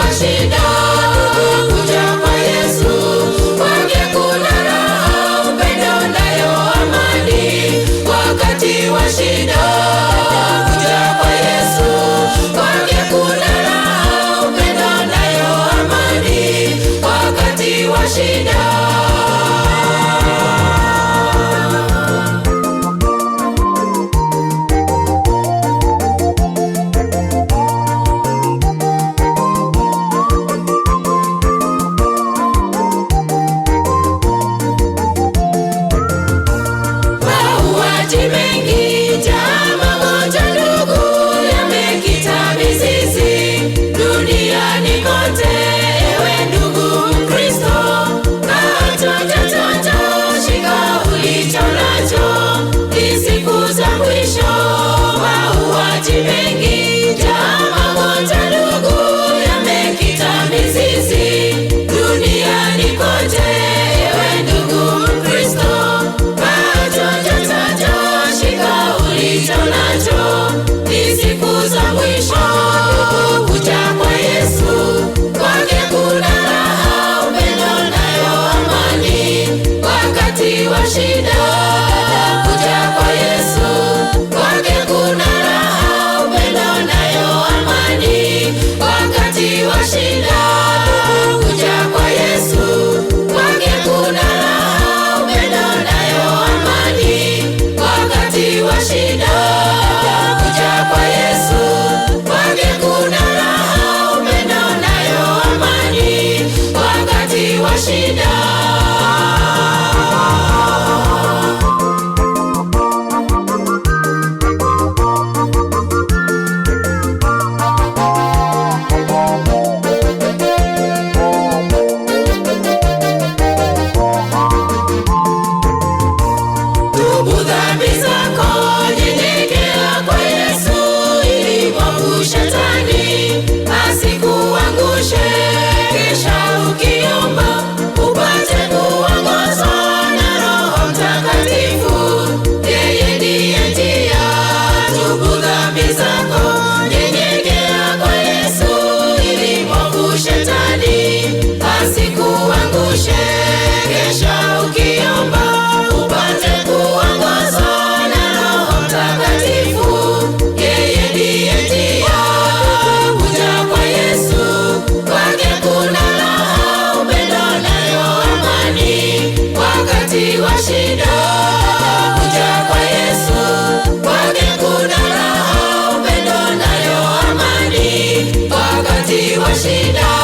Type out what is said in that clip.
wa shida kuja kwa Yesu, kwake kuna raha, upendo nayo amani. Wakati wa shida kuja kwa Yesu, kwake kuna raha, upendo nayo amani. Wakati wa shida mengi, jama moja ndugu, yamekita mizizi duniani kote. Ewe ndugu Mkristo, tonja, shika ulicho nacho, ni siku za mwisho. Mauaji mengi, jama moja ndugu, yamekita mizizi duniani kote. Ewe ndugu Mkristo, ulicho nacho, ni siku za mwisho. Kuja kwa Yesu, kwake kuna raha, upendo nayo amani. Wakati wa shida kuja kwa Yesu, kwake kuna raha, upendo nayo amani. Wakati wa shida kuja kwa Yesu, kwake kuna raha, upendo nayo amani. Wakati wa shida kuja kwa Yesu, kwake kuna raha, upendo nayo amani. Wakati wa shida tubu dhambi zako, nyenyekea kwa Yesu, ili mwovu Shetani asikuangushe. Kisha ukiomba upate kuongozwa na Roho Mtakatifu, yeye ndiye njia. Tubu dhambi zako, nyenyekea kwa Yesu, ili mwovu Shetani asikuangushe. Kisha ukiomba upate kuongozwa na Roho Mtakatifu, yeye ndiye njia. Kuja kwa Yesu, kwake kuna raha, upendo nayo amani. Wakati wa shida kuja kwa Yesu, kwake kuna raha, upendo nayo amani. Wakati wa shida